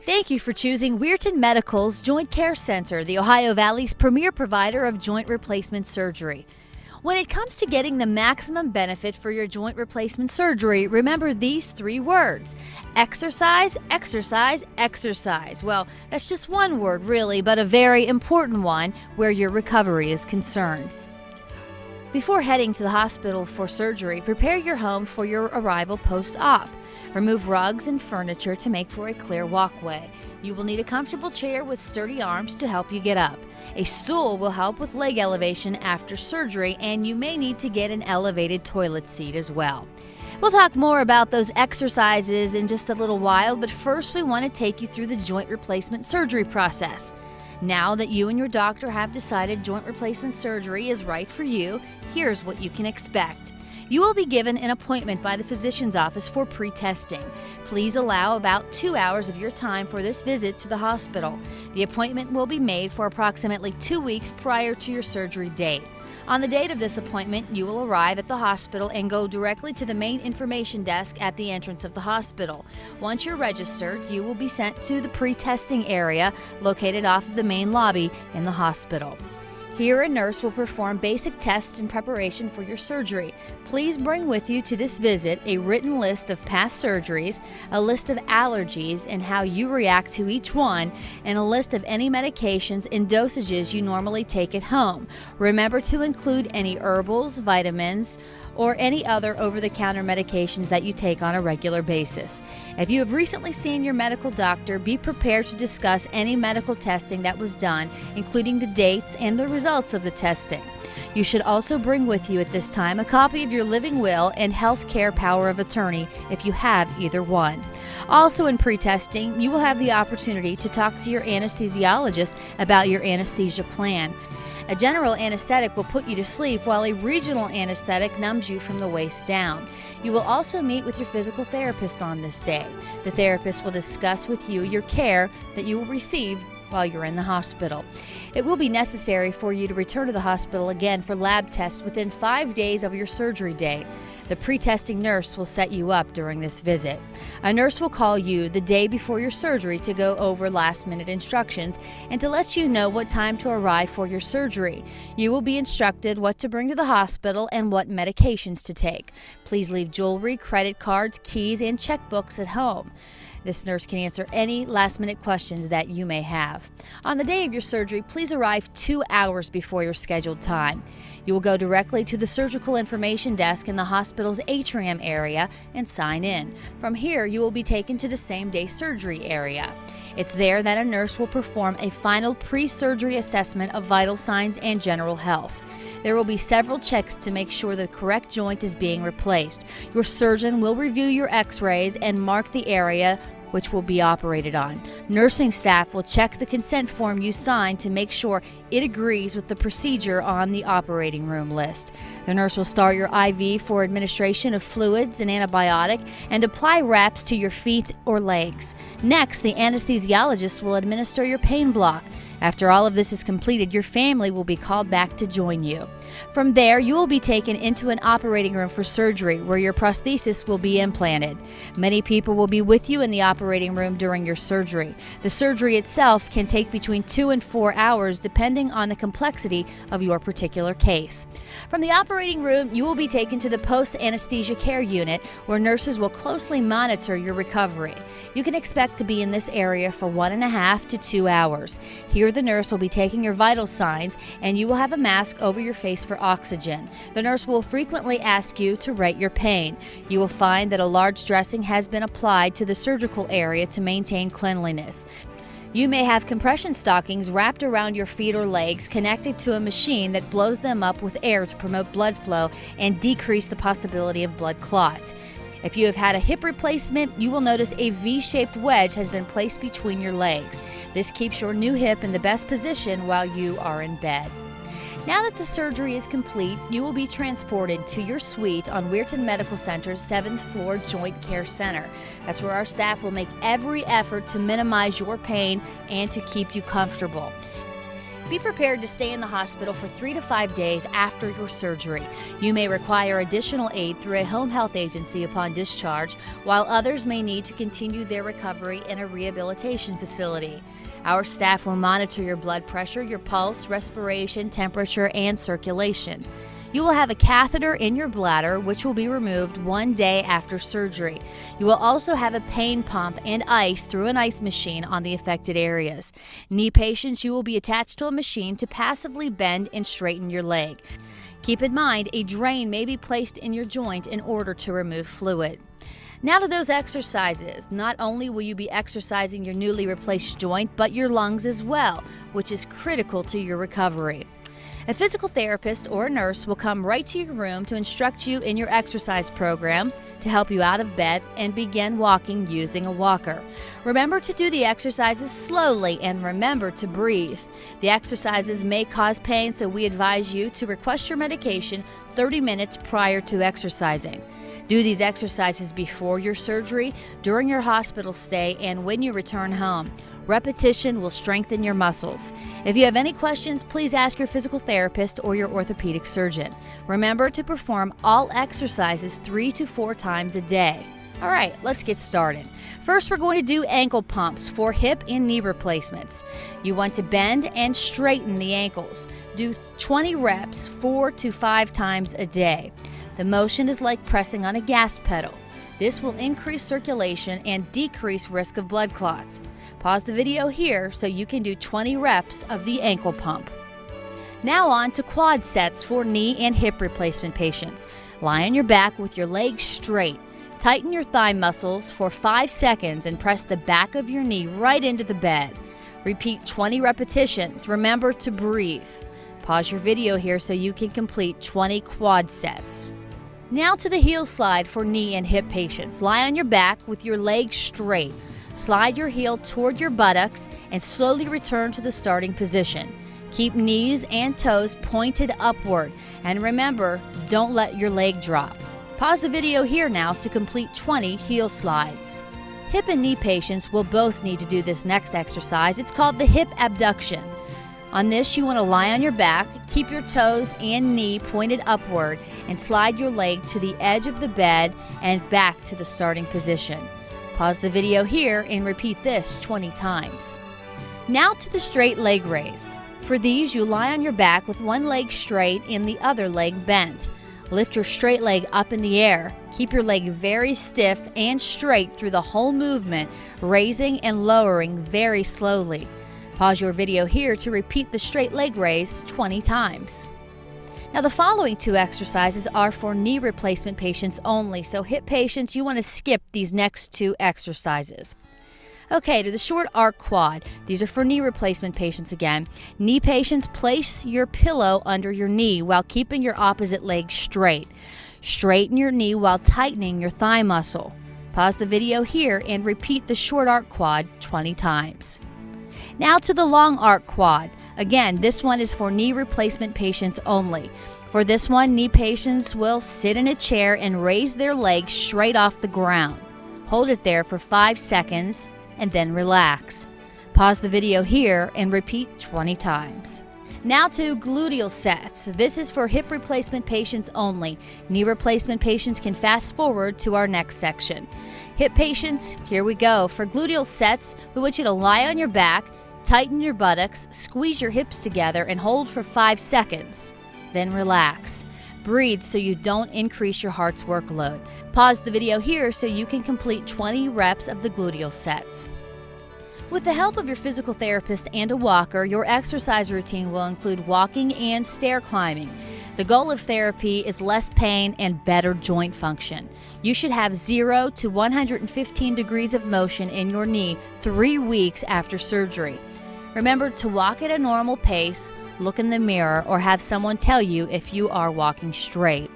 Thank you for choosing Weirton Medical's Joint Care Center, the Ohio Valley's premier provider of joint replacement surgery. When it comes to getting the maximum benefit for your joint replacement surgery, remember these 3 words: exercise, exercise, exercise. Well, that's just one word really, but a very important one where your recovery is concerned. Before heading to the hospital for surgery, prepare your home for your arrival post-op. Remove rugs and furniture to make for a clear walkway. You will need a comfortable chair with sturdy arms to help you get up. A stool will help with leg elevation after surgery, and you may need to get an elevated toilet seat as well. We'll talk more about those exercises in just a little while, but first we want to take you through the joint replacement surgery process. Now that you and your doctor have decided joint replacement surgery is right for you, here's what you can expect. You will be given an appointment by the physician's office for pre-testing. Please allow about 2 hours of your time for this visit to the hospital. The appointment will be made for approximately 2 weeks prior to your surgery date. On the date of this appointment, you will arrive at the hospital and go directly to the main information desk at the entrance of the hospital. Once you're registered, you will be sent to the pre-testing area located off of the main lobby in the hospital. Here, a nurse will perform basic tests in preparation for your surgery. Please bring with you to this visit a written list of past surgeries, a list of allergies and how you react to each one, and a list of any medications and dosages you normally take at home. Remember to include any herbals, vitamins, or any other over-the-counter medications that you take on a regular basis. If you have recently seen your medical doctor, be prepared to discuss any medical testing that was done, including the dates and the results of the testing. You should also bring with you at this time a copy of your living will and health care power of attorney if you have either one. Also in pre-testing, you will have the opportunity to talk to your anesthesiologist about your anesthesia plan. A general anesthetic will put you to sleep, while a regional anesthetic numbs you from the waist down. You will also meet with your physical therapist on this day. The therapist will discuss with you your care that you will receive while you're in the hospital. It will be necessary for you to return to the hospital again for lab tests within 5 days of your surgery date. The pre-testing nurse will set you up during this visit. A nurse will call you the day before your surgery to go over last-minute instructions and to let you know what time to arrive for your surgery. You will be instructed what to bring to the hospital and what medications to take. Please leave jewelry, credit cards, keys, and checkbooks at home. This nurse can answer any last-minute questions that you may have. On the day of your surgery, please arrive 2 hours before your scheduled time. You will go directly to the surgical information desk in the hospital's atrium area and sign in. From here, you will be taken to the same-day surgery area. It's there that a nurse will perform a final pre-surgery assessment of vital signs and general health. There will be several checks to make sure the correct joint is being replaced. Your surgeon will review your x-rays and mark the area which will be operated on. Nursing staff will check the consent form you signed to make sure it agrees with the procedure on the operating room list. The nurse will start your IV for administration of fluids and antibiotic and apply wraps to your feet or legs. Next, the anesthesiologist will administer your pain block. After all of this is completed, your family will be called back to join you. From there, you will be taken into an operating room for surgery where your prosthesis will be implanted. Many people will be with you in the operating room during your surgery. The surgery itself can take between 2 and 4 hours depending on the complexity of your particular case. From the operating room, you will be taken to the post-anesthesia care unit where nurses will closely monitor your recovery. You can expect to be in this area for 1.5 to 2 hours. Here, the nurse will be taking your vital signs and you will have a mask over your face for oxygen. The nurse will frequently ask you to rate your pain. You will find that a large dressing has been applied to the surgical area to maintain cleanliness. You may have compression stockings wrapped around your feet or legs connected to a machine that blows them up with air to promote blood flow and decrease the possibility of blood clots. If you have had a hip replacement, you will notice a V-shaped wedge has been placed between your legs. This keeps your new hip in the best position while you are in bed. Now that the surgery is complete, you will be transported to your suite on Weirton Medical Center's 7th floor Joint Care Center. That's where our staff will make every effort to minimize your pain and to keep you comfortable. Be prepared to stay in the hospital for 3 to 5 days after your surgery. You may require additional aid through a home health agency upon discharge, while others may need to continue their recovery in a rehabilitation facility. Our staff will monitor your blood pressure, your pulse, respiration, temperature, and circulation. You will have a catheter in your bladder, which will be removed 1 day after surgery. You will also have a pain pump and ice through an ice machine on the affected areas. Knee patients, you will be attached to a machine to passively bend and straighten your leg. Keep in mind, a drain may be placed in your joint in order to remove fluid. Now to those exercises. Not only will you be exercising your newly replaced joint, but your lungs as well, which is critical to your recovery. A physical therapist or a nurse will come right to your room to instruct you in your exercise program, to help you out of bed and begin walking using a walker. Remember to do the exercises slowly and remember to breathe. The exercises may cause pain, so we advise you to request your medication 30 minutes prior to exercising. Do these exercises before your surgery, during your hospital stay, and when you return home. Repetition will strengthen your muscles. If you have any questions, please ask your physical therapist or your orthopedic surgeon. Remember to perform all exercises 3 to 4 times a day. All right, let's get started. First, we're going to do ankle pumps for hip and knee replacements. You want to bend and straighten the ankles. Do 20 reps 4 to 5 times a day. The motion is like pressing on a gas pedal. This will increase circulation and decrease risk of blood clots. Pause the video here so you can do 20 reps of the ankle pump. Now on to quad sets for knee and hip replacement patients. Lie on your back with your legs straight. Tighten your thigh muscles for 5 seconds and press the back of your knee right into the bed. Repeat 20 repetitions. Remember to breathe. Pause your video here so you can complete 20 quad sets. Now to the heel slide for knee and hip patients. Lie on your back with your legs straight. Slide your heel toward your buttocks and slowly return to the starting position. Keep knees and toes pointed upward. And remember, don't let your leg drop. Pause the video here now to complete 20 heel slides. Hip and knee patients will both need to do this next exercise. It's called the hip abduction. On this, you want to lie on your back, keep your toes and knee pointed upward, and slide your leg to the edge of the bed and back to the starting position. Pause the video here and repeat this 20 times. Now to the straight leg raise. For these, you lie on your back with one leg straight and the other leg bent. Lift your straight leg up in the air. Keep your leg very stiff and straight through the whole movement, raising and lowering very slowly. Pause your video here to repeat the straight leg raise 20 times. Now the following 2 exercises are for knee replacement patients only, so hip patients, you want to skip these next 2 exercises. Okay, to the short arc quad. These are for knee replacement patients again. Knee patients, place your pillow under your knee while keeping your opposite leg straight. Straighten your knee while tightening your thigh muscle. Pause the video here and repeat the short arc quad 20 times. Now to the long arc quad. Again, this one is for knee replacement patients only. For this one, knee patients will sit in a chair and raise their legs straight off the ground. Hold it there for 5 seconds and then relax. Pause the video here and repeat 20 times. Now to gluteal sets. This is for hip replacement patients only. Knee replacement patients can fast forward to our next section. Hip patients, here we go. For gluteal sets, we want you to lie on your back, tighten your buttocks, squeeze your hips together, and hold for 5 seconds. Then relax. Breathe so you don't increase your heart's workload. Pause the video here so you can complete 20 reps of the gluteal sets. With the help of your physical therapist and a walker, your exercise routine will include walking and stair climbing. The goal of therapy is less pain and better joint function. You should have 0 to 115 degrees of motion in your knee 3 weeks after surgery. Remember to walk at a normal pace, look in the mirror, or have someone tell you if you are walking straight.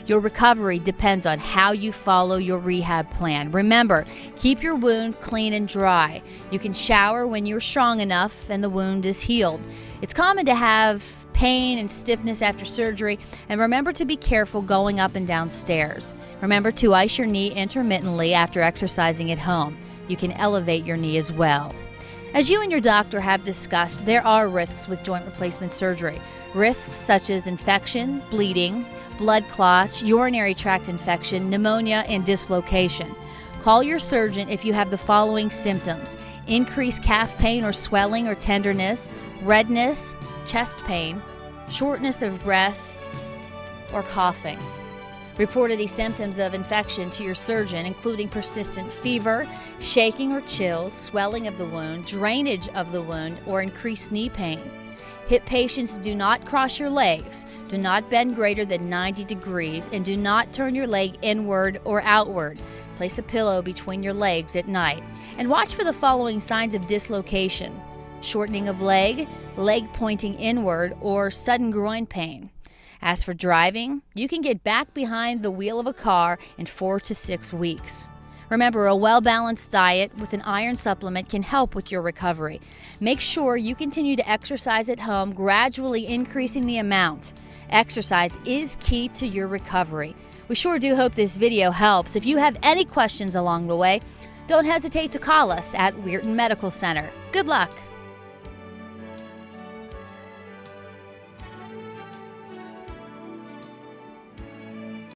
Your recovery depends on how you follow your rehab plan. Remember, keep your wound clean and dry. You can shower when you're strong enough and the wound is healed. It's common to have pain and stiffness after surgery, and remember to be careful going up and down stairs. Remember to ice your knee intermittently after exercising at home. You can elevate your knee as well. As you and your doctor have discussed, there are risks with joint replacement surgery. Risks such as infection, bleeding, blood clots, urinary tract infection, pneumonia, and dislocation. Call your surgeon if you have the following symptoms: increased calf pain or swelling or tenderness, redness, chest pain, shortness of breath, or coughing. Report any symptoms of infection to your surgeon, including persistent fever, shaking or chills, swelling of the wound, drainage of the wound, or increased knee pain. Hip patients do not cross your legs, do not bend greater than 90 degrees, and do not turn your leg inward or outward. Place a pillow between your legs at night. And watch for the following signs of dislocation: shortening of leg, leg pointing inward, or sudden groin pain. As for driving, you can get back behind the wheel of a car in 4 to 6 weeks. Remember, a well-balanced diet with an iron supplement can help with your recovery. Make sure you continue to exercise at home, gradually increasing the amount. Exercise is key to your recovery. We sure do hope this video helps. If you have any questions along the way, don't hesitate to call us at Weirton Medical Center. Good luck!